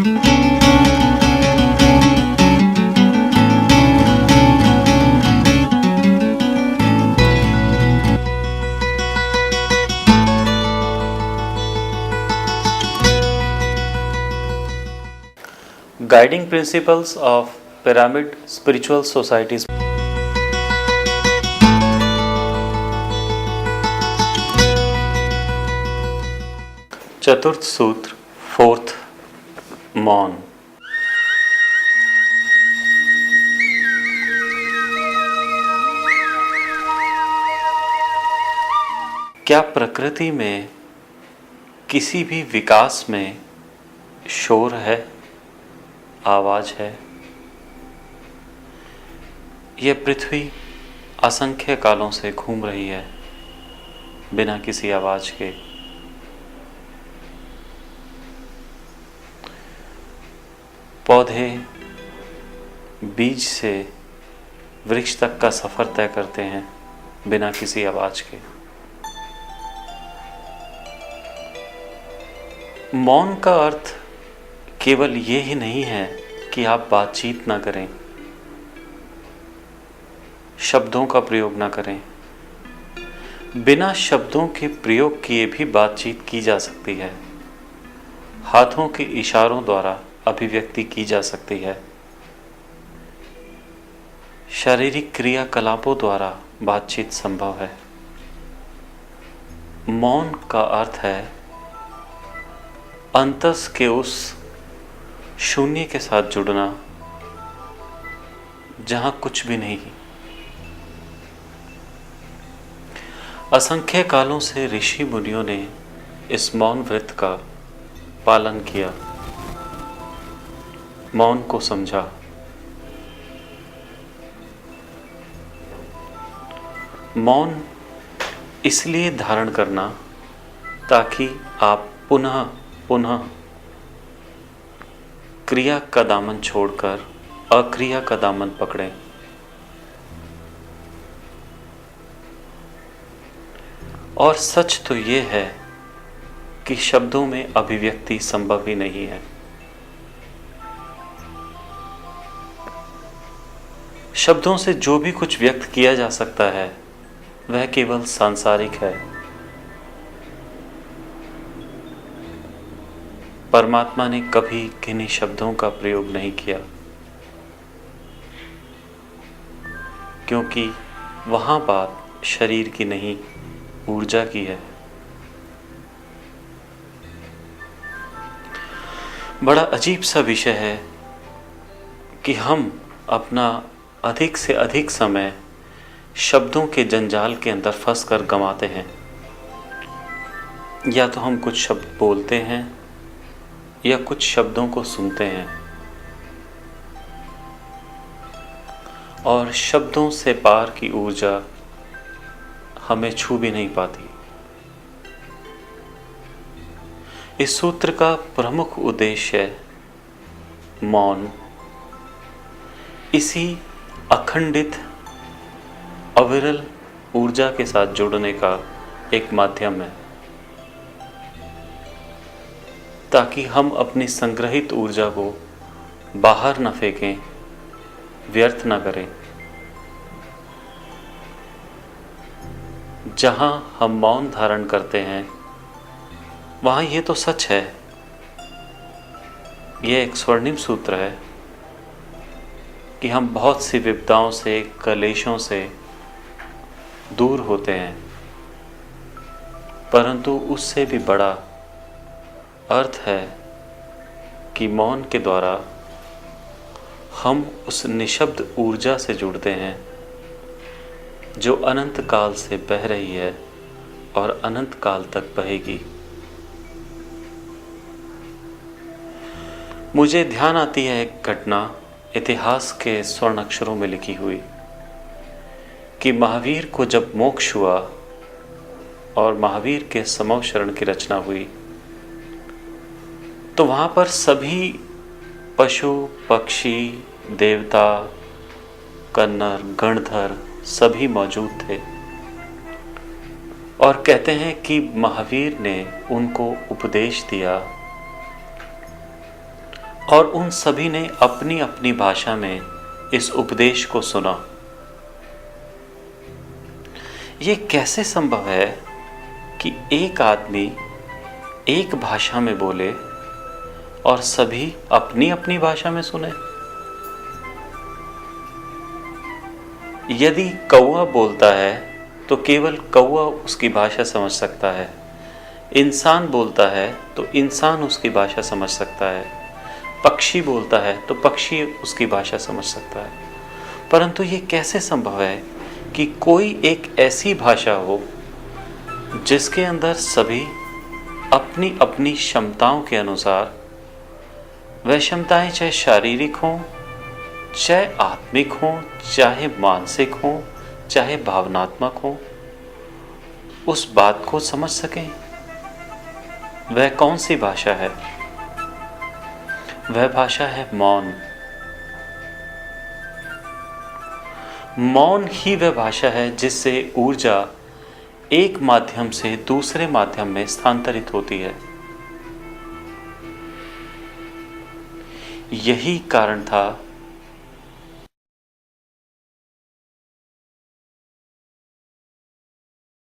Guiding principles of pyramid spiritual societies. चतुर्थ सूत्र, fourth, मौन। क्या प्रकृति में किसी भी विकास में शोर है, आवाज है? यह पृथ्वी असंख्य कालों से घूम रही है बिना किसी आवाज के। पौधे बीज से वृक्ष तक का सफर तय करते हैं बिना किसी आवाज के। मौन का अर्थ केवल ये ही नहीं है कि आप बातचीत ना करें, शब्दों का प्रयोग ना करें। बिना शब्दों के प्रयोग किए भी बातचीत की जा सकती है। हाथों के इशारों द्वारा अभिव्यक्ति की जा सकती है। शारीरिक क्रियाकलापों द्वारा बातचीत संभव है। मौन का अर्थ है अंतस के उस शून्य के साथ जुड़ना जहां कुछ भी नहीं। असंख्य कालों से ऋषि मुनियों ने इस मौन व्रत का पालन किया, मौन को समझा। मौन इसलिए धारण करना ताकि आप पुनः पुनः क्रिया का दामन छोड़कर अक्रिया का दामन पकड़ें। और सच तो ये है कि शब्दों में अभिव्यक्ति संभव ही नहीं है। शब्दों से जो भी कुछ व्यक्त किया जा सकता है वह केवल सांसारिक है। परमात्मा ने कभी किन्हीं शब्दों का प्रयोग नहीं किया, क्योंकि वहां बात शरीर की नहीं, ऊर्जा की है। बड़ा अजीब सा विषय है कि हम अपना अधिक से अधिक समय शब्दों के जंजाल के अंदर फंस कर गंवाते हैं। या तो हम कुछ शब्द बोलते हैं या कुछ शब्दों को सुनते हैं, और शब्दों से पार की ऊर्जा हमें छू भी नहीं पाती। इस सूत्र का प्रमुख उद्देश्य मौन इसी अखंडित अविरल ऊर्जा के साथ जुड़ने का एक माध्यम है, ताकि हम अपनी संग्रहित ऊर्जा को बाहर न फेंकें, व्यर्थ न करें। जहां हम मौन धारण करते हैं वहां ये तो सच है, ये एक स्वर्णिम सूत्र है कि हम बहुत सी विपदाओं से, कलेशों से दूर होते हैं, परंतु उससे भी बड़ा अर्थ है कि मौन के द्वारा हम उस निशब्द ऊर्जा से जुड़ते हैं जो अनंत काल से बह रही है और अनंत काल तक बहेगी। मुझे ध्यान आती है एक घटना इतिहास के स्वर्ण अक्षरों में लिखी हुई कि महावीर को जब मोक्ष हुआ और महावीर के समव शरण की रचना हुई तो वहां पर सभी पशु, पक्षी, देवता, कन्नर, गणधर सभी मौजूद थे, और कहते हैं कि महावीर ने उनको उपदेश दिया और उन सभी ने अपनी अपनी भाषा में इस उपदेश को सुना। ये कैसे संभव है कि एक आदमी एक भाषा में बोले और सभी अपनी अपनी भाषा में सुने? यदि कौवा बोलता है तो केवल कौवा उसकी भाषा समझ सकता है, इंसान बोलता है तो इंसान उसकी भाषा समझ सकता है, पक्षी बोलता है तो पक्षी उसकी भाषा समझ सकता है। परंतु ये कैसे संभव है कि कोई एक ऐसी भाषा हो जिसके अंदर सभी अपनी अपनी क्षमताओं के अनुसार, वह क्षमताएं चाहे शारीरिक हों, चाहे आत्मिक हों, चाहे मानसिक हों, चाहे भावनात्मक हों, उस बात को समझ सकें? वह कौन सी भाषा है? वह भाषा है मौन। मौन ही वह भाषा है जिससे ऊर्जा एक माध्यम से दूसरे माध्यम में स्थानांतरित होती है। यही कारण था